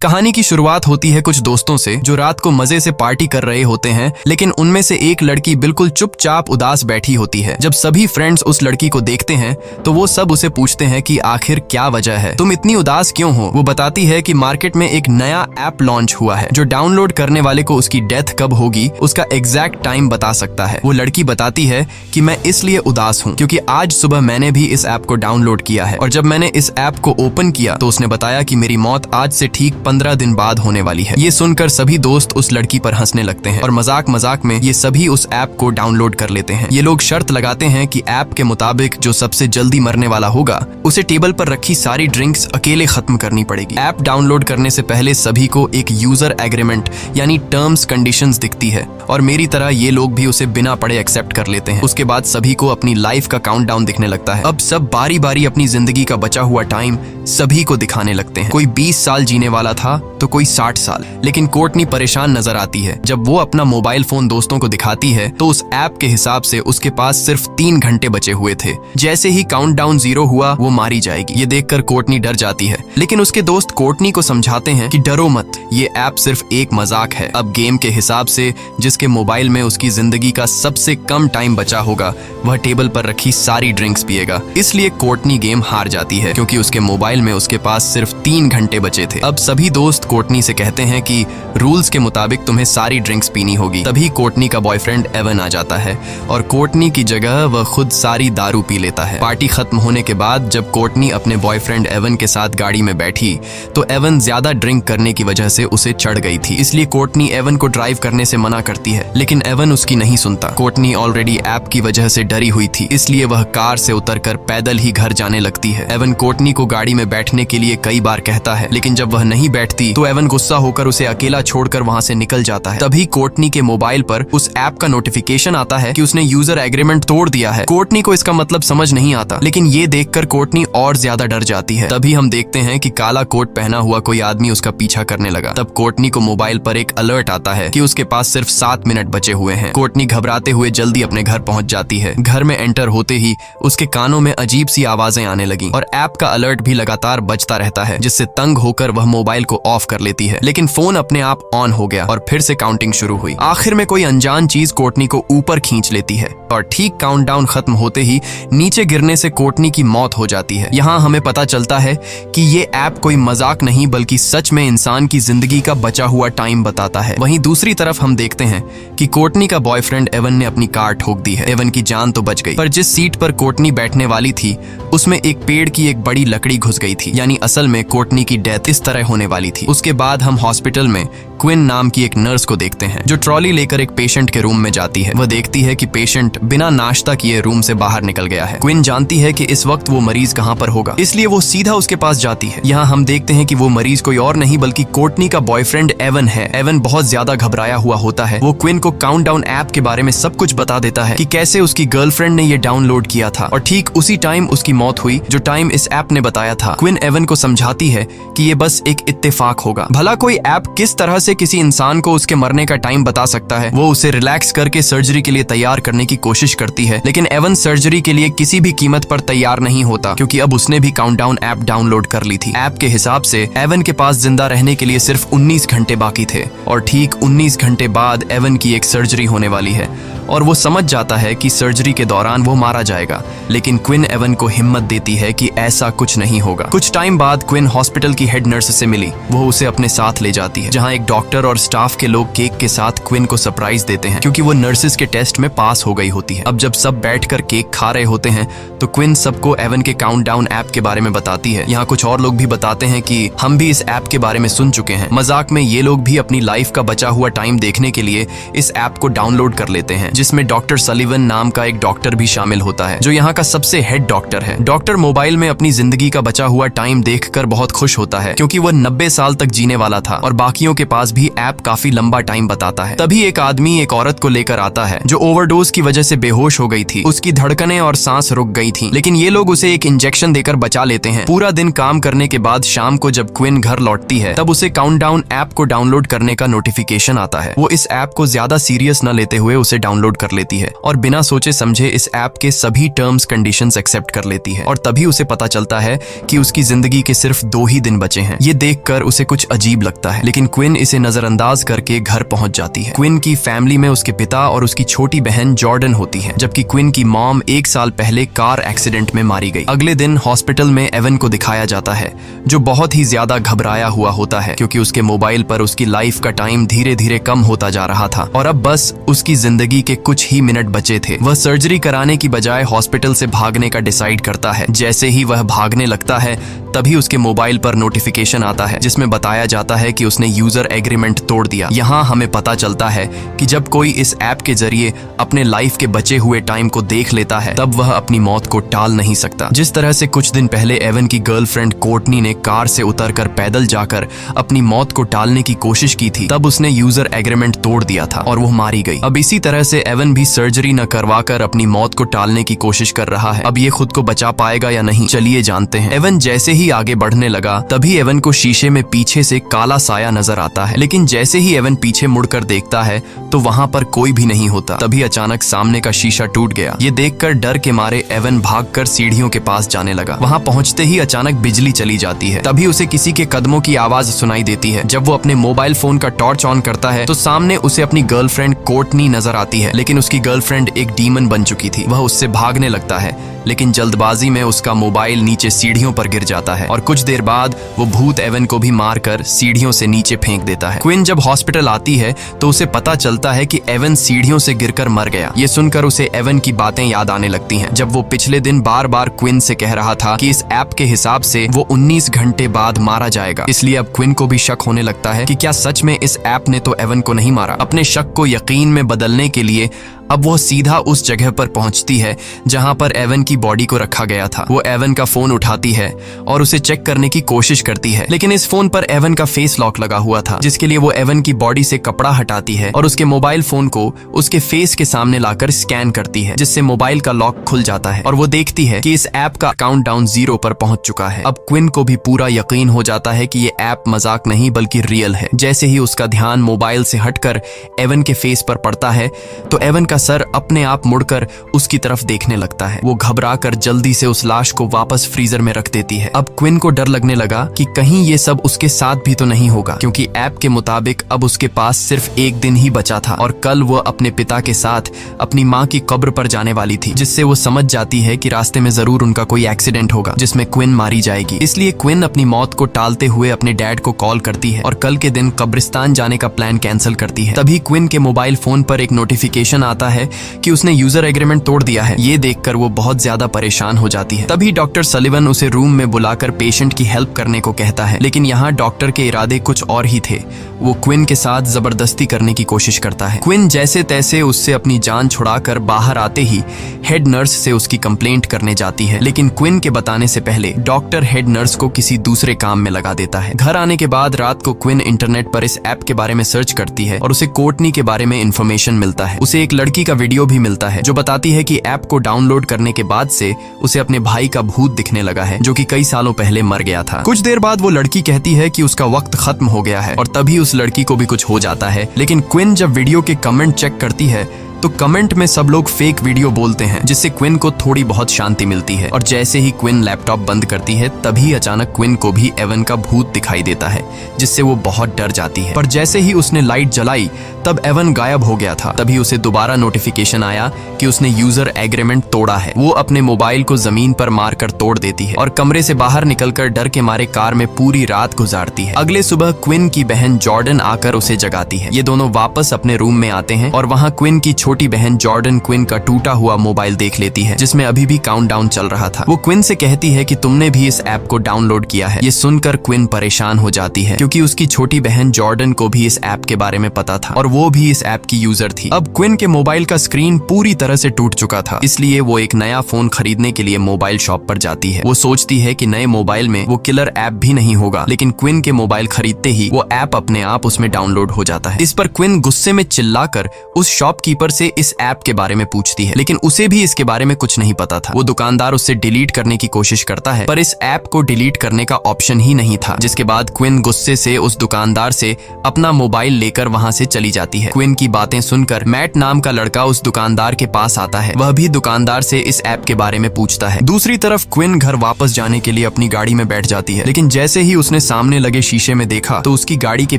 कहानी की शुरुआत होती है कुछ दोस्तों से जो रात को मजे से पार्टी कर रहे होते हैं, लेकिन उनमें से एक लड़की बिल्कुल चुपचाप उदास बैठी होती है। जब सभी फ्रेंड्स उस लड़की को देखते हैं तो वो सब उसे पूछते हैं कि आखिर क्या वजह है, तुम इतनी उदास क्यों हो। वो बताती है कि मार्केट में एक नया ऐप लॉन्च हुआ है जो डाउनलोड करने वाले को उसकी डेथ कब होगी उसका एग्जैक्ट टाइम बता सकता है। वो लड़की बताती है कि मैं इसलिए उदास हूँ क्योंकि आज सुबह मैंने भी इस ऐप को डाउनलोड किया है और जब मैंने इस ऐप को ओपन किया तो उसने बताया कि मेरी मौत आज से ठीक 15 दिन बाद होने वाली है। ये सुनकर सभी दोस्त उस लड़की पर हंसने लगते हैं और मजाक मजाक में ये सभी उस ऐप को डाउनलोड कर लेते हैं। ये लोग शर्त लगाते हैं कि ऐप के मुताबिक जो सबसे जल्दी मरने वाला होगा उसे टेबल पर रखी सारी ड्रिंक्स अकेले खत्म करनी पड़ेगी। ऐप डाउनलोड करने से पहले सभी को एक यूजर एग्रीमेंट यानी टर्म्स कंडीशंस दिखती है और मेरी तरह ये लोग भी उसे बिना पढ़े एक्सेप्ट कर लेते हैं। उसके बाद सभी को अपनी लाइफ का काउंटडाउन दिखने लगता है। अब सब बारी बारी अपनी जिंदगी का बचा हुआ टाइम सभी को दिखाने लगते हैं। कोई 20 साल जीने वाला था तो कोई 60 साल। लेकिन कोर्टनी परेशान नजर आती है। जब वो अपना मोबाइल फोन दोस्तों को दिखाती है तो उस ऐप के हिसाब से उसके पास सिर्फ 3 घंटे बचे हुए थे। जैसे ही काउंटडाउन 0 हुआ वो मारी जाएगी। ये देखकर कोर्टनी डर जाती है, लेकिन उसके दोस्त कोर्टनी को समझाते हैं कि डरो मत, ये ऐप सिर्फ एक मजाक है। अब गेम के हिसाब से जिसके मोबाइल में उसकी जिंदगी का सबसे कम टाइम बचा होगा वह टेबल पर रखी सारी ड्रिंक्स पिएगा। इसलिए कोर्टनी गेम हार जाती है क्योंकि उसके मोबाइल में उसके पास सिर्फ 3 घंटे बचे थे। अब सभी दोस्त कोर्टनी से कहते हैं कि रूल्स के मुताबिक तुम्हें सारी ड्रिंक्स पीनी होगी। तभी कोर्टनी का बॉयफ्रेंड एवन आ जाता है और कोर्टनी की जगह वह खुद सारी दारू पी लेता है। पार्टी खत्म होने के बाद जब कोर्टनी अपने बॉयफ्रेंड एवन के साथ गाड़ी में बैठी तो एवन ज्यादा ड्रिंक करने की वजह से उसे चढ़ गई थी। इसलिए कोर्टनी एवन को ड्राइव करने से मना करती है, लेकिन एवन उसकी नहीं सुनता। कोर्टनी ऑलरेडी ऐप की वजह से डरी हुई थी, इसलिए वह कार से उतरकर पैदल ही घर जाने लगती है। एवन कोर्टनी को गाड़ी में बैठने के लिए कई बार कहता है, लेकिन जब वह नहीं बैठती तो एवन गुस्सा होकर उसे अकेला छोड़कर वहां से निकल जाता है। तभी कोर्टनी के मोबाइल पर उस ऐप का नोटिफिकेशन आता है कि उसने यूजर एग्रीमेंट तोड़ दिया है। कोर्टनी को इसका मतलब समझ नहीं आता, लेकिन ये देखकर कोर्टनी और ज्यादा डर जाती है। तभी हम देखते हैं कि काला कोट पहना हुआ कोई आदमी उसका पीछा करने लगा। तब कोर्टनी को मोबाइल पर एक अलर्ट आता है कि उसके पास सिर्फ 7 मिनट बचे हुए हैं। कोर्टनी घबराते हुए जल्दी अपने घर पहुंच जाती है। घर में एंटर होते ही उसके कानों में अजीब सी आवाजें आने लगी और ऐप का अलर्ट भी लगातार बजता रहता है, जिससे तंग होकर वह मोबाइल को ऑफ कर लेती है। लेकिन फोन अपने आप ऑन हो गया और फिर से काउंटिंग शुरू हुई। आखिर में कोई अनजान चीज कोर्टनी को ऊपर खींच लेती है और ठीक काउंटडाउन खत्म होते ही नीचे गिरने से कोर्टनी की मौत हो जाती है। यहाँ हमें पता चलता है कि ये ऐप कोई मजाक नहीं बल्कि सच में इंसान की जिंदगी का बचा हुआ टाइम बताता है। वहीं दूसरी तरफ हम देखते हैं कि कोर्टनी का बॉयफ्रेंड एवन ने अपनी कार ठोक दी है। एवन की जान तो बच गई, पर जिस सीट पर कोर्टनी बैठने वाली थी उसमें एक पेड़ की एक बड़ी लकड़ी घुस गई थी, यानी असल में कोर्टनी की डेथ इस तरह होने वाली थी। उसके बाद हम हॉस्पिटल में क्विन नाम की एक नर्स को देखते हैं जो ट्रॉली लेकर एक पेशेंट के रूम में जाती है। वह देखती है कि पेशेंट बिना नाश्ता किए रूम से बाहर निकल गया है। क्विन जानती है कि इस वक्त वो मरीज कहाँ पर होगा, इसलिए वो सीधा उसके पास जाती है। यहाँ हम देखते हैं कि वो मरीज कोई और नहीं बल्कि कोर्टनी का बॉयफ्रेंड एवन है। एवन बहुत ज्यादा घबराया हुआ होता है। वो क्विन को काउंटडाउन ऐप के बारे में सब कुछ बता देता है कि कैसे उसकी गर्लफ्रेंड ने ये डाउनलोड किया था और ठीक उसी टाइम उसकी मौत हुई जो टाइम इस ऐप ने बताया था। क्विन एवन को समझाती है कि ये बस एक इत्तेफाक होगा। भला कोई ऐप किस तरह से किसी इंसान को उसके मरने का टाइम बता सकता है। वो उसे रिलैक्स करके सर्जरी के लिए तैयार करने की कोशिश करती है, लेकिन एवन सर्जरी के लिए किसी भी कीमत पर तैयार नहीं होता क्योंकि अब उसने भी काउंटडाउन ऐप डाउनलोड कर ली थी। ऐप के हिसाब से एवन के पास जिंदा रहने के लिए सिर्फ 19 घंटे बाकी थे और ठीक 19 घंटे बाद एवन की एक सर्जरी होने वाली है और वो समझ जाता है कि सर्जरी के दौरान वो मारा जाएगा। लेकिन क्विन एवन को हिम्मत देती है कि ऐसा कुछ नहीं होगा। कुछ टाइम बाद क्विन हॉस्पिटल की हेड नर्स से मिली। वो उसे अपने साथ ले जाती है, जहाँ एक डॉक्टर और स्टाफ के लोग केक के साथ क्विन को सरप्राइज देते हैं क्योंकि वो नर्सेस के टेस्ट में पास हो गई होती है। अब जब सब बैठकर केक खा रहे होते हैं तो क्विन सबको एवन के काउंटडाउन ऐप के बारे में बताती है। यहाँ कुछ और लोग भी बताते हैं कि हम भी इस ऐप के बारे में सुन चुके हैं। मजाक में ये लोग भी अपनी लाइफ का बचा हुआ टाइम देखने के लिए इस ऐप को डाउनलोड कर लेते हैं, जिसमें डॉक्टर सलीवन नाम का एक डॉक्टर भी शामिल होता है जो यहाँ का सबसे हेड डॉक्टर है। डॉक्टर मोबाइल में अपनी जिंदगी का बचा हुआ टाइम देखकर बहुत खुश होता है क्योंकि वह 90 साल तक जीने वाला था और बाकियों के पास भी ऐप काफी लंबा टाइम बताता है। तभी एक आदमी एक औरत को लेकर आता है जो ओवरडोज की वजह से बेहोश हो गई थी। उसकी धड़कनें और सांस रुक गई थी, लेकिन ये लोग उसे एक इंजेक्शन देकर बचा लेते हैं। पूरा दिन काम करने के बाद शाम को जब क्विन घर लौटती है तब उसे काउंटडाउन ऐप को डाउनलोड करने का नोटिफिकेशन आता है। वो इस ऐप को ज्यादा सीरियस न लेते हुए उसे डाउनलोड कर लेती है और बिना सोचे समझे इस ऐप के सभी टर्म्स कंडीशंस एक्सेप्ट कर लेती है। और तभी उसे पता चलता है कि उसकी जिंदगी के सिर्फ 2 ही दिन बचे हैं। ये देखकर उसे कुछ अजीब लगता है, लेकिन क्विन इसे नजरअंदाज करके घर पहुंच जाती है। क्विन की फैमिली में उसके पिता और उसकी छोटी बहन जॉर्डन होती है, जबकि क्विन की मॉम 1 साल पहले कार एक्सीडेंट में मारी गई। अगले दिन हॉस्पिटल में एवन को दिखाया जाता है, जो बहुत ही ज्यादा घबराया हुआ होता है क्योंकि उसके मोबाइल पर उसकी लाइफ का टाइम धीरे धीरे कम होता जा रहा था और अब बस उसकी जिंदगी के कुछ ही मिनट बचे थे। वह सर्जरी कराने की बजाय हॉस्पिटल से भागने का डिसाइड करता है। जैसे ही वह भागने लगता है तभी उसके मोबाइल पर नोटिफिकेशन आता है जिसमें बताया जाता है कि उसने यूजर एग्रीमेंट तोड़ दिया। यहाँ हमें पता चलता है कि जब कोई इस ऐप के जरिए अपने लाइफ के बचे हुए टाइम को देख लेता है तब वह अपनी मौत को टाल नहीं सकता। जिस तरह से कुछ दिन पहले एवन की गर्लफ्रेंड कोर्टनी ने कार से उतरकर पैदल जाकर अपनी मौत को टालने की कोशिश की थी, तब उसने यूजर एग्रीमेंट तोड़ दिया था और वो मारी गई। अब इसी तरह से एवन भी सर्जरी न करवाकर अपनी मौत को टालने की कोशिश कर रहा है। अब ये खुद को बचा पाएगा या नहीं, चलिए जानते हैं। एवन जैसे ही आगे बढ़ने लगा तभी एवन को शीशे में पीछे से काला साया नजर आता है, लेकिन जैसे ही एवन पीछे मुड़कर देखता है तो वहाँ पर कोई भी नहीं होता। तभी अचानक सामने का शीशा टूट गया। ये देखकर डर के मारे एवन भागकर सीढ़ियों के पास जाने लगा। वहाँ पहुँचते ही अचानक बिजली चली जाती है। तभी उसे किसी के कदमों की आवाज सुनाई देती है। जब वो अपने मोबाइल फोन का टॉर्च ऑन करता है तो सामने उसे अपनी गर्लफ्रेंड कोर्टनी नजर आती है, लेकिन उसकी गर्लफ्रेंड एक डीमन बन चुकी थी। वह उससे भागने लगता है, लेकिन जल्दबाजी में उसका मोबाइल नीचे सीढ़ियों पर गिर जाता है और कुछ देर बाद वो भूत एवन को भी मारकर सीढ़ियों से नीचे फेंक देता है। क्विन जब हॉस्पिटल आती है तो उसे पता चलता है कि एवन सीढ़ियों से गिरकर मर गया। ये सुनकर उसे एवन की बातें याद आने लगती हैं, जब वो पिछले दिन बार बार क्विन से कह रहा था कि इस ऐप के हिसाब से वो 19 घंटे बाद मारा जाएगा। इसलिए अब क्विन को भी शक होने लगता है कि क्या सच में इस ऐप ने तो एवन को नहीं मारा। अपने शक को यकीन में बदलने के लिए अब वो सीधा उस जगह पर पहुंचती है जहां पर एवन की बॉडी को रखा गया था। वो एवन का फोन उठाती है और उसे चेक करने की कोशिश करती है, लेकिन इस फोन पर एवन का फेस लॉक लगा हुआ था, जिसके लिए वो एवन की बॉडी से कपड़ा हटाती है और उसके मोबाइल फोन को उसके फेस के सामने लाकर स्कैन करती है, जिससे मोबाइल का लॉक खुल जाता है और वो देखती है कि इस ऐप का काउंटडाउन 0 पर पहुंच चुका है। अब क्विन को भी पूरा यकीन हो जाता है कि ये ऐप मजाक नहीं बल्कि रियल है। जैसे ही उसका ध्यान मोबाइल से हटकर एवन के फेस पर पड़ता है तो एवन सर अपने आप मुड़कर उसकी तरफ देखने लगता है। वो घबराकर जल्दी से उस लाश को वापस फ्रीजर में रख देती है। अब क्विन को डर लगने लगा कि कहीं ये सब उसके साथ भी तो नहीं होगा, क्योंकि ऐप के मुताबिक अब उसके पास सिर्फ 1 दिन ही बचा था और कल वो अपने पिता के साथ अपनी माँ की कब्र पर जाने वाली थी, जिससे वो समझ जाती है कि रास्ते में जरूर उनका कोई एक्सीडेंट होगा जिसमें क्विन मारी जाएगी। इसलिए क्विन अपनी मौत को टालते हुए अपने डैड को कॉल करती है और कल के दिन कब्रिस्तान जाने का प्लान कैंसिल करती है। तभी क्विन के मोबाइल फोन पर एक नोटिफिकेशन आता है कि उसने यूजर एग्रीमेंट तोड़ दिया है। ये देखकर वो बहुत ज्यादा परेशान हो जाती है। तभी डॉक्टर सलिवन उसे रूम में बुलाकर पेशेंट की हेल्प करने को कहता है, लेकिन यहाँ डॉक्टर के इरादे कुछ और ही थे। वो क्विन के साथ जबरदस्ती करने की कोशिश करता है। क्विन जैसे तैसे उससे अपनी जान छुड़ाकर बाहर आते ही हेड नर्स से उसकी कंप्लेंट करने जाती है, लेकिन क्विन के बताने से पहले डॉक्टर हेड नर्स को किसी दूसरे काम में लगा देता है। घर आने के बाद रात को क्विन इंटरनेट पर इस ऐप के बारे में सर्च करती है और उसे कोर्टनी के बारे में इंफॉर्मेशन मिलता है। उसे एक लड़की का वीडियो भी मिलता है जो बताती है कि ऐप को डाउनलोड करने के बाद से उसे अपने भाई का भूत दिखने लगा है, जो कि कई सालों पहले मर गया था। कुछ देर बाद वो लड़की कहती है कि उसका वक्त खत्म हो गया है और तभी उस लड़की को भी कुछ हो जाता है। लेकिन क्विन जब वीडियो के कमेंट चेक करती है तो कमेंट में सब लोग फेक वीडियो बोलते हैं, जिससे क्विन को थोड़ी बहुत शांति मिलती है। और जैसे ही क्विन लैपटॉप बंद करती है तभी अचानक क्विन को भी एवन का भूत दिखाई देता है, जिससे वो बहुत डर जाती है। पर जैसे ही उसने लाइट जलाई तब एवन गायब हो गया था। तभी उसे दोबारा नोटिफिकेशन आया कि उसने यूजर एग्रीमेंट तोड़ा है। वो अपने मोबाइल को जमीन पर मारकर तोड़ देती है और कमरे से बाहर निकलकर डर के मारे कार में पूरी रात गुजारती है। अगले सुबह क्विन की बहन जॉर्डन आकर उसे जगाती है। ये दोनों वापस अपने रूम में आते हैं और वहाँ क्विन की छोटी बहन जॉर्डन क्विन का टूटा हुआ मोबाइल देख लेती है, जिसमें अभी भी काउंटडाउन चल रहा था। वो क्विन से कहती है कि तुमने भी इस ऐप को डाउनलोड किया है। ये सुनकर क्विन परेशान हो जाती है, क्योंकि उसकी छोटी बहन जॉर्डन को भी इस ऐप के बारे में पता था और वो भी इस ऐप की यूजर थी। अब क्विन के मोबाइल का स्क्रीन पूरी तरह से टूट चुका था, इसलिए वो एक नया फोन खरीदने के लिए मोबाइल शॉप पर जाती है। वो सोचती है कि नए मोबाइल में वो किलर ऐप भी नहीं होगा, लेकिन क्विन के मोबाइल खरीदते ही वो ऐप अपने आप उसमें डाउनलोड हो जाता है। इस पर क्विन गुस्से में चिल्लाकर उस शॉपकीपर से इस ऐप के बारे में पूछती है, लेकिन उसे भी इसके बारे में कुछ नहीं पता था। वो दुकानदार उससे डिलीट करने की कोशिश करता है, पर इस ऐप को डिलीट करने का ऑप्शन ही नहीं था। जिसके बाद क्विन गुस्से से उस दुकानदार से अपना मोबाइल लेकर वहां से चली जाती है। क्विन की बातें सुनकर मैट नाम का लड़का उस दुकानदार के पास आता है। वह भी दुकानदार से इस ऐप के बारे में पूछता है। दूसरी तरफ क्विन घर वापस जाने के लिए अपनी गाड़ी में बैठ जाती है, लेकिन जैसे ही उसने सामने लगे शीशे में देखा तो उसकी गाड़ी के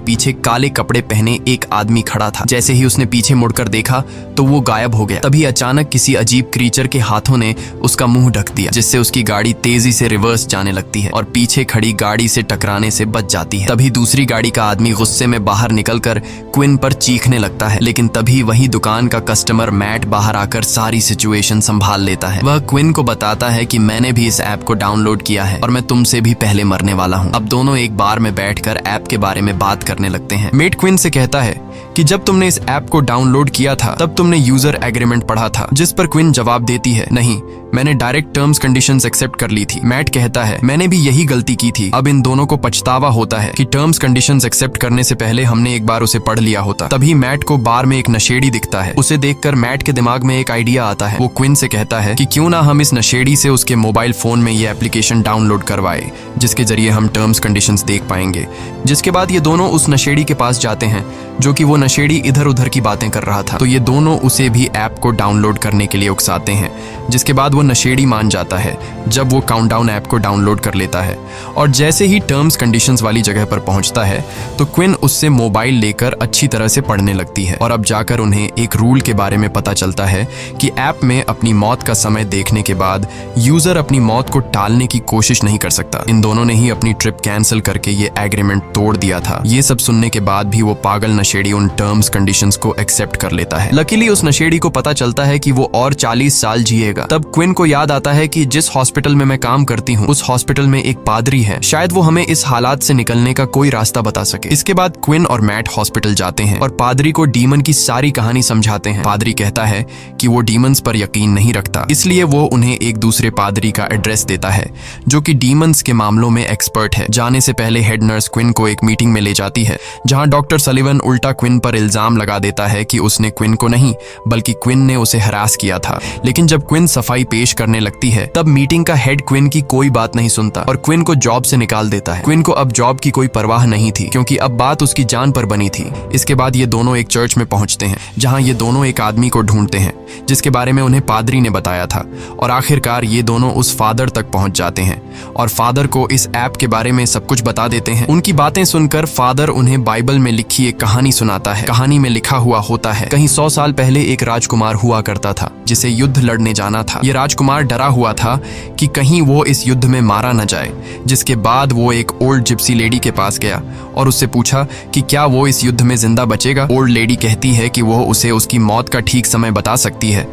पीछे काले कपड़े पहने एक आदमी खड़ा था। जैसे ही उसने पीछे मुड़कर देखा तो वो गायब हो गया। तभी अचानक किसी अजीब क्रीचर के हाथों ने उसका मुंह ढक दिया, जिससे उसकी गाड़ी तेजी से रिवर्स जाने लगती है और पीछे खड़ी गाड़ी से टकराने से बच जाती है। तभी दूसरी गाड़ी का आदमी गुस्से में बाहर निकलकर क्विन पर चीखने लगता है, लेकिन तभी वही दुकान का कस्टमर मैट बाहर आकर सारी सिचुएशन संभाल लेता है। वह क्विन को बताता है कि मैंने भी इस ऐप को डाउनलोड किया है और मैं तुमसे भी पहले मरने वाला हूँ। अब दोनों एक बार में बैठकर ऐप के बारे में बात करने लगते हैं। मेट क्विन से कहता है कि जब तुमने इस ऐप को डाउनलोड किया था तब तुमने यूजर एग्रीमेंट पढ़ा था, जिस पर क्विन जवाब देती है, नहीं, मैंने डायरेक्ट टर्म्स कंडीशंस एक्सेप्ट कर ली थी। मैट कहता है, मैंने भी यही गलती की थी। अब इन दोनों को पछतावा होता है कि टर्म्स कंडीशंस एक्सेप्ट करने से पहले हमने एक बार उसे पढ़ लिया होता। तभी मैट को बार में एक नशेड़ी दिखता है। उसे देखकर मैट के दिमाग में एक आइडिया आता है। वो क्विन से कहता है कि क्यों ना हम इस नशेड़ी से उसके मोबाइल फोन में ये एप्लीकेशन डाउनलोड करवाए, जिसके जरिए हम टर्म्स कंडीशंस देख पाएंगे। जिसके बाद ये दोनों उस नशेड़ी के पास जाते हैं, जो कि वो नशेड़ी इधर उधर की बातें कर रहा था। तो ये दोनों उसे भी ऐप को डाउनलोड करने के लिए उकसाते हैं, जिसके बाद वो नशेड़ी मान जाता है जब वो काउंटडाउन ऐप को डाउनलोड कर लेता है। और जैसे ही टर्म्स कंडीशंस वाली जगह पर पहुंचता है तो क्विन उससे मोबाइल लेकर अच्छी तरह से पढ़ने लगती है और अब जाकर उन्हें एक रूल के बारे में पता चलता है कि ऐप में अपनी मौत का समय देखने के बाद यूजर अपनी मौत को टालने की कोशिश नहीं कर सकता। इन दोनों ने ही अपनी ट्रिप कैंसिल करके ये एग्रीमेंट तोड़ दिया था। ये सब सुनने के बाद भी वो पागल नशेड़ी उन टर्म्स कंडीशंस को एक्सेप्ट कर लेता है। लकीली उस नशेड़ी को पता चलता है कि वो और 40 साल जिएगा। तब क्विन को याद आता है कि जिस हॉस्पिटल में मैं काम करती हूँ उस हॉस्पिटल में एक पादरी है, शायद वो हमें इस हालात से निकलने का कोई रास्ता बता सके। इसके बाद क्विन और मैट हॉस्पिटल जाते हैं और पादरी को डीमन की सारी कहानी समझाते हैं। पादरी कहता है कि वो डीमंस पर यकीन नहीं रखता, इसलिए वो उन्हें एक दूसरे पादरी का एड्रेस देता है जो कि डीमंस के मामलों में एक्सपर्ट है। जाने से पहले हेड नर्स क्विन को एक मीटिंग में ले जाती है, जहां डॉक्टर सलिवन उल्टा क्विन पर इल्जाम लगा देता है कि उसने क्विन को नहीं बल्कि क्विन ने उसे हरास किया था। लेकिन जब क्विन सफाई पेश करने लगती है तब मीटिंग का हेड क्विन की कोई बात नहीं सुनता और क्विन को जॉब से निकाल देता है। क्विन को अब जॉब की कोई परवाह नहीं थी, क्योंकि अब बात उसकी जान पर बनी थी। इसके बाद ये दोनों एक चर्च में पहुंचते हैं, जहां ये दोनों एक आदमी को ढूंढते हैं जिसके बारे में उन्हें पादरी ने बताया था। और आखिरकार ये दोनों उस फादर तक पहुंच जाते हैं और फादर को इस ऐप के बारे में सब कुछ बता देते हैं। उनकी बातें सुनकर फादर उन्हें बाइबल में लिखी एक कहानी सुनाता है। कहानी में लिखा हुआ होता है, कहीं 100 साल पहले एक राजकुमार हुआ करता था जिसे युद्ध लड़ने जाना था। ये राजकुमार डरा हुआ था कि कहीं वो इस युद्ध में मारा न जाए। जिसके बाद वो एक ओल्ड जिप्सी लेडी के पास गया और उससे पूछा कि क्या वो इस युद्ध में जिंदा बचेगा। ओल्ड लेडी कहती है कि वो उसे उसकी मौत का ठीक समय बता सकती है,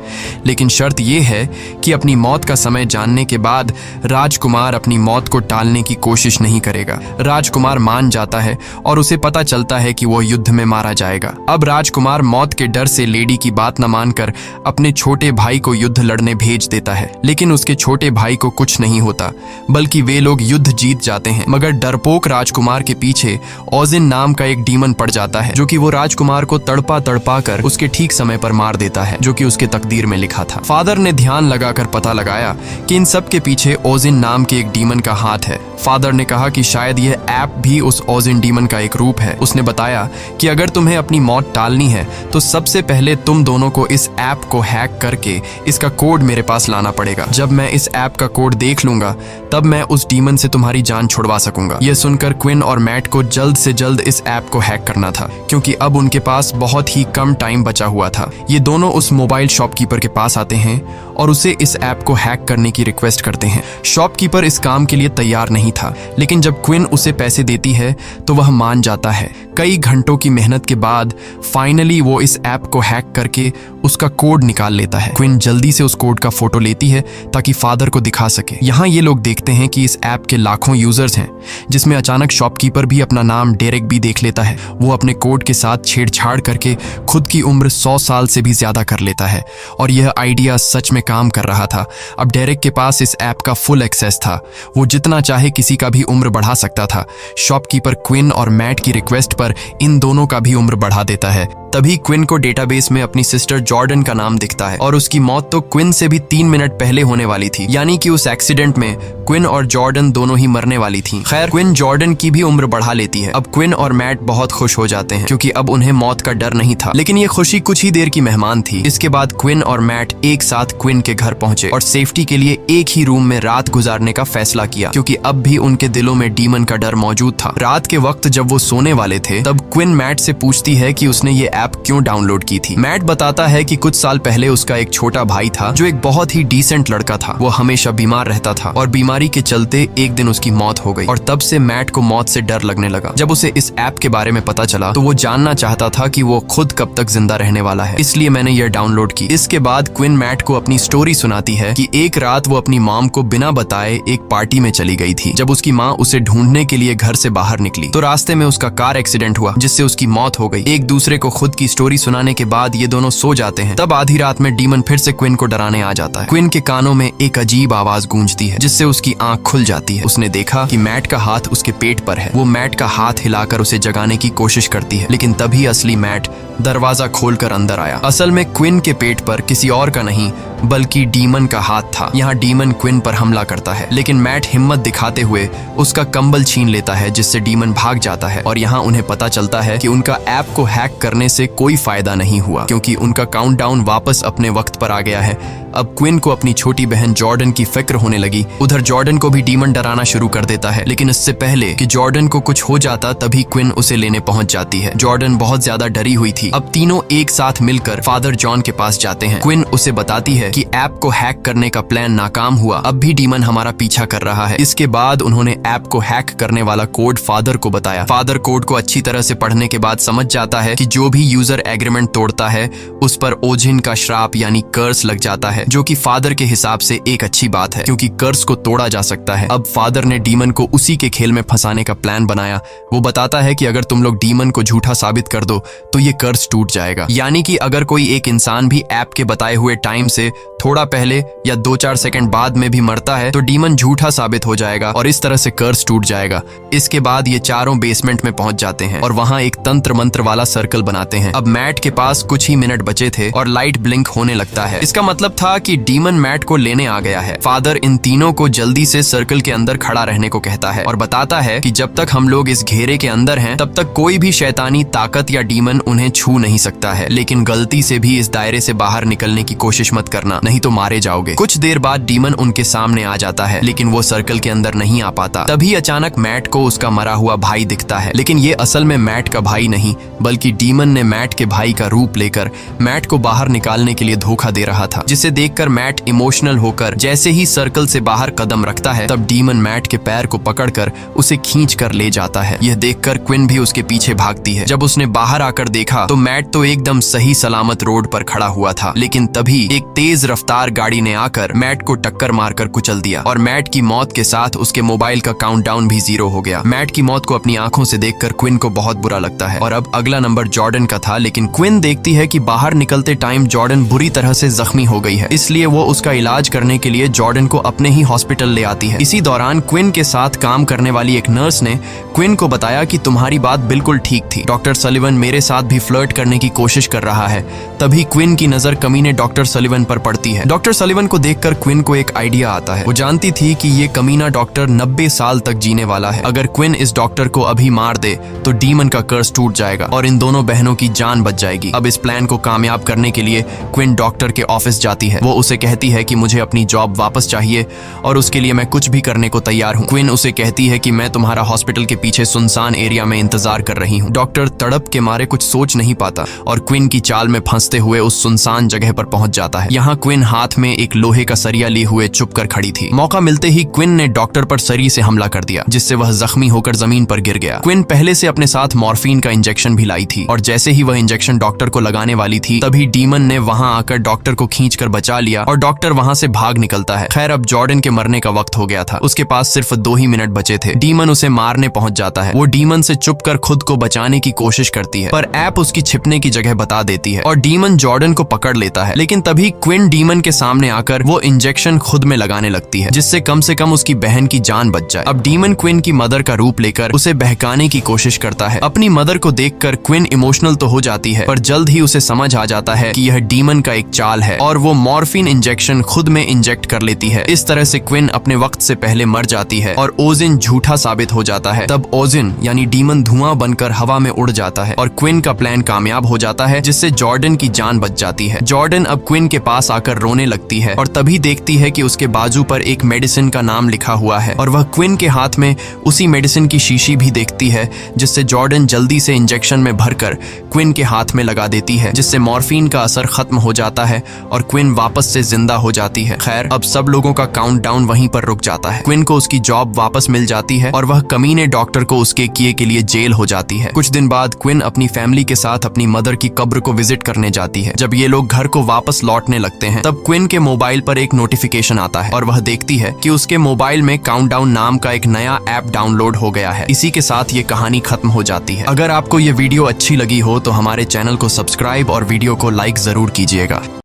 लेकिन शर्त ये है कि अपनी मौत का समय जानने के बाद राजकुमार अपनी मौत को टालने की कोशिश नहीं करेगा। राजकुमार मान जाता है और उसे पता चलता है कि वो युद्ध में मारा जाएगा। अब राजकुमार मौत के डर से लेडी की बात न मानकर अपने छोटे भाई को युद्ध लड़ने भेज देता है, लेकिन उसके छोटे भाई को कुछ नहीं होता, बल्कि वे लोग युद्ध जीत जाते हैं। मगर डरपोक राजकुमार के पीछे ओजिन नाम का एक डीमन पड़ जाता है, जो कि वो राजकुमार को तड़पा तड़पा कर उसके ठीक समय पर मार देता है, जो कि उसके तकदीर में लिखा था। फादर ने ध्यान लगाकर पता लगाया कि इन सब के पीछे ओजिन नाम के एक डीमन का हाथ है। फादर ने कहा कि शायद यह ऐप भी उस ओजिन डीमन का एक रूप है। उसने बताया कि अगर तुम्हें अपनी मौत टालनी है तो सबसे पहले तुम दोनों को इस ऐप को हैक करके इसका कोड मेरे पास लाना पड़ेगा। जब मैं इस ऐप का कोड देख लूंगा तब मैं उस डीमन से तुम्हारी जान छुड़वा सकूंगा। यह सुनकर क्विन और मैट को जल्द से जल्द इस ऐप को हैक करना था, क्योंकि अब उनके पास बहुत ही कम टाइम बचा हुआ था। ये दोनों उस मोबाइल शॉपकीपर के पास आते हैं और उसे इस ऐप को हैक करने की रिक्वेस्ट करते हैं। शॉपकीपर इस काम के लिए तैयार नहीं था, लेकिन जब क्विन उसे पैसे देती है तो वह मान जाता है। कई घंटों की मेहनत के बाद फाइनली वो इस ऐप को हैक करके उसका कोड निकाल लेता है। क्विन जल्दी से उस कोड का फोटो लेती है ताकि फादर को दिखा सके। यहाँ ये लोग देखते हैं कि इस ऐप के लाखों यूजर्स हैं, जिसमें अचानक शॉपकीपर भी अपना नाम डेरेक भी देख लेता है। वो अपने कोड के साथ छेड़छाड़ करके खुद की उम्र 100 साल से भी ज्यादा कर लेता है और यह आइडिया सच में काम कर रहा था। अब डेरेक के पास इस ऐप का फुल एक्सेस था, वो जितना चाहे किसी का भी उम्र बढ़ा सकता था। शॉपकीपर क्विन और मैट की रिक्वेस्ट पर इन दोनों का भी उम्र बढ़ा देता है। तभी क्विन को डेटाबेस में अपनी सिस्टर जॉर्डन का नाम दिखता है और उसकी मौत तो क्विन से भी 3 मिनट पहले होने वाली थी, यानी कि उस एक्सीडेंट में क्विन और जॉर्डन दोनों ही मरने वाली थी। खैर, क्विन जॉर्डन की भी उम्र बढ़ा लेती है। अब क्विन और मैट बहुत खुश हो जाते हैं क्योंकि अब उन्हें मौत का डर नहीं था, लेकिन ये खुशी कुछ ही देर की मेहमान थी। इसके बाद क्विन और मैट एक साथ क्विन के घर पहुंचे और सेफ्टी के लिए एक ही रूम में रात गुजारने का फैसला किया, क्योंकि अब भी उनके दिलों में डीमन का डर मौजूद था। रात के वक्त जब वो सोने वाले थे तब क्विन मैट से पूछती है कि उसने ये ऐप क्यों डाउनलोड की थी। मैट बताता है कि कुछ साल पहले उसका एक छोटा भाई था जो एक बहुत ही डिसेंट लड़का था। वो हमेशा बीमार रहता था और बीमारी के चलते एक दिन उसकी मौत हो गई और तब से मैट को मौत से डर लगने लगा। जब उसे इस ऐप के बारे में पता चला तो वो जानना चाहता था कि वो खुद कब तक जिंदा रहने वाला है, इसलिए मैंने यह डाउनलोड की। इसके बाद क्विन मैट को अपनी स्टोरी सुनाती है कि एक रात वो अपनी मॉम को बिना बताए एक पार्टी में चली गई थी। जब उसकी माँ उसे ढूंढने के लिए घर से बाहर निकली तो रास्ते में उसका कार एक्सीडेंट हुआ जिससे उसकी मौत हो गई। एक दूसरे को खुद की स्टोरी सुनाने के बाद ये दोनों सो जाते हैं। तब आधी रात में डीमन फिर से क्विन को डराने आ जाता है। क्विन के कानों में एक अजीब आवाज गूंजती है जिससे उसकी आंख खुल जाती है। उसने देखा कि मैट का हाथ उसके पेट पर है। वो मैट का हाथ हिलाकर उसे जगाने की कोशिश करती है, लेकिन तभी असली मैट दरवाजा खोलकर अंदर आया। असल में क्विन के पेट पर किसी और का नहीं बल्कि डीमन का हाथ था। यहाँ डीमन क्विन पर हमला करता है, लेकिन मैट हिम्मत दिखाते हुए उसका कंबल छीन लेता है जिससे डीमन भाग जाता है। और यहाँ उन्हें पता चलता है कि उनका ऐप को हैक करने से कोई फायदा नहीं हुआ क्योंकि उनका काउंटडाउन वापस अपने वक्त पर आ गया है। अब क्विन को अपनी छोटी बहन जॉर्डन की फिक्र होने लगी। उधर जॉर्डन को भी डीमन डराना शुरू कर देता है, लेकिन इससे पहले कि जॉर्डन को कुछ हो जाता तभी क्विन उसे लेने पहुंच जाती है। जॉर्डन बहुत ज्यादा डरी हुई थी। अब तीनों एक साथ मिलकर फादर जॉन के पास जाते हैं। क्विन उसे बताती है कि ऐप को हैक करने का प्लान नाकाम हुआ, अब भी डीमन हमारा पीछा कर रहा है। इसके बाद उन्होंने ऐप को हैक करने वाला कोड फादर को बताया। फादर कोड को अच्छी तरह से पढ़ने के बाद समझ जाता है कि जो भी यूजर एग्रीमेंट तोड़ता है उस पर ओजिन का श्राप यानी कर्स लग जाता है, जो कि फादर के हिसाब से एक अच्छी बात है क्योंकि कर्स को तोड़ा जा सकता है। अब फादर ने डीमन को उसी के खेल में फंसाने का प्लान बनाया। वो बताता है कि अगर तुम लोग डीमन को झूठा साबित कर दो तो ये कर्स टूट जाएगा, यानी कि अगर कोई एक इंसान भी ऐप के बताए हुए टाइम से थोड़ा पहले या 2-4 सेकंड बाद में भी मरता है तो डीमन झूठा साबित हो जाएगा और इस तरह से कर्स टूट जाएगा। इसके बाद ये चारों बेसमेंट में पहुंच जाते हैं और वहां एक तंत्र मंत्र वाला सर्कल बनाते हैं। अब मैट के पास कुछ ही मिनट बचे थे और लाइट ब्लिंक होने लगता है। इसका मतलब था कि डीमन मैट को लेने आ गया है। फादर इन तीनों को जल्दी से सर्कल के अंदर खड़ा रहने को कहता है और बताता है कि जब तक हम लोग इस घेरे के अंदर हैं तब तक कोई भी शैतानी ताकत या डीमन उन्हें छू नहीं सकता है, लेकिन गलती से भी इस दायरे से बाहर निकलने की कोशिश मत करना, नहीं तो मारे जाओगे। कुछ देर बाद डीमन उनके सामने आ जाता है, लेकिन वो सर्कल के अंदर नहीं आ पाता। तभी अचानक मैट को उसका मरा हुआ भाई दिखता है, लेकिन ये असल में मैट का भाई नहीं बल्कि डीमन ने मैट के भाई का रूप लेकर मैट को बाहर निकालने के लिए धोखा दे रहा था, जिसे देखकर मैट इमोशनल होकर जैसे ही सर्कल से बाहर कदम रखता है तब डीमन मैट के पैर को पकड़कर उसे खींच कर ले जाता है। यह देखकर क्विन भी उसके पीछे भागती है। जब उसने बाहर आकर देखा तो मैट तो एकदम सही सलामत रोड पर खड़ा हुआ था, लेकिन तभी एक तेज रफ्तार गाड़ी ने आकर मैट को टक्कर मारकर कुचल दिया और मैट की मौत के साथ उसके मोबाइल का काउंटडाउन भी 0 हो गया। मैट की मौत को अपनी आंखों से देखकर क्विन को बहुत बुरा लगता है और अब अगला नंबर जॉर्डन का था, लेकिन क्विन देखती है कि बाहर निकलते टाइम जॉर्डन बुरी तरह से जख्मी हो गई है, इसलिए वो उसका इलाज करने के लिए जॉर्डन को अपने ही हॉस्पिटल ले आती है। इसी दौरान क्विन के साथ काम करने वाली एक नर्स ने क्विन को बताया कि तुम्हारी बात बिल्कुल ठीक थी, डॉक्टर सलिवन मेरे साथ भी फ्लर्ट करने की कोशिश कर रहा है। तभी क्विन की नजर कमीने डॉक्टर सलिवन पर पड़ती है। डॉक्टर सलिवन को देखकर क्विन को एक आइडिया आता है। वो जानती थी कि ये कमीना डॉक्टर 90 साल तक जीने वाला है। अगर क्विन इस डॉक्टर को अभी मार दे तो डीमन का कर्स टूट जाएगा और इन दोनों बहनों की जान बच जाएगी। अब इस प्लान को कामयाब करने के लिए क्विन डॉक्टर के ऑफिस जाती है। वो उसे कहती है कि मुझे अपनी जॉब वापस चाहिए और उसके लिए मैं कुछ भी करने को तैयार हूँ। क्विन उसे कहती है कि मैं तुम्हारा हॉस्पिटल के पीछे सुनसान एरिया में इंतजार कर रही हूँ। डॉक्टर तड़प के मारे कुछ सोच नहीं पाता और क्विन की चाल में फंसते हुए उस सुनसान जगह पर पहुंच जाता है। यहाँ क्विन हाथ में एक लोहे का सरिया लिए हुए चुप कर खड़ी थी। मौका मिलते ही क्विन ने डॉक्टर पर सरी से हमला कर दिया, जिससे वह जख्मी होकर जमीन पर गिर गया। क्विन पहले से अपने साथ मॉर्फिन का इंजेक्शन भी लाई थी और जैसे ही वह इंजेक्शन डॉक्टर को लगाने वाली थी तभी डीमन ने वहां आकर डॉक्टर को खींचकर बचा लिया और डॉक्टर वहां से भाग निकलता है। खैर, अब जॉर्डन के मरने का वक्त हो गया था। उसके पास सिर्फ 2 ही मिनट बचे थे। डीमन उसे मारने पहुंच जाता है। वो डीमन से चुपकर खुद को बचाने की कोशिश करती है, पर ऐप उसकी छिपने की जगह बता देती है और डीमन जॉर्डन को पकड़ लेता है। लेकिन तभी क्विन डीमन के सामने आकर वो इंजेक्शन खुद में लगाने लगती है, जिससे कम से कम उसकी बहन की जान बच जाए। अब डीमन क्विन की मदर का रूप लेकर उसे बहकाने की कोशिश करता है। अपनी मदर को देखकर क्विन इमोशनल तो हो जाती है, पर जल्द ही उसे समझ आ जाता है कि यह डीमन का एक चाल है और वो मॉर्फिन इंजेक्शन खुद में इंजेक्ट कर लेती है। इस तरह से क्विन अपने वक्त से पहले मर जाती है और ओजिन झूठा साबित हो जाता है। तब ओजिन यानी डीमन धुआं बनकर हवा में उड़ जाता है और क्विन का प्लान कामयाब हो जाता है, जिससे जॉर्डन की जान बच जाती है। जॉर्डन अब क्विन के पास आकर रोने लगती है और तभी देखती है कि उसके बाजू पर एक मेडिसिन का नाम लिखा हुआ है और वह क्विन के हाथ में उसी मेडिसिन की शीशी भी देखती है, जिससे जॉर्डन जल्दी से इंजेक्शन में भरकर क्विन के हाथ में लगा देती है, जिससे मॉर्फिन का असर खत्म हो जाता है और क्विन वापस से जिंदा हो जाती है। खैर, अब सब लोगों का काउंटडाउन वहीं पर रुक जाता है। क्विन को उसकी जॉब वापस मिल जाती है और वह कमीने डॉक्टर को उसके किए के लिए जेल हो जाती है। कुछ दिन बाद क्विन अपनी फैमिली के साथ अपनी मदर की कब्र को विजिट करने जाती है। जब ये लोग घर को वापस लौटने लगते हैं, तब क्विन के मोबाइल पर एक नोटिफिकेशन आता है और वह देखती है कि उसके मोबाइल में काउंटडाउन नाम का एक नया ऐप डाउनलोड हो गया है। इसी के साथ ये कहानी खत्म हो जाती है। अगर आपको ये वीडियो अच्छी लगी हो तो हमारे चैनल को सब्सक्राइब और वीडियो को लाइक जरूर कीजिएगा।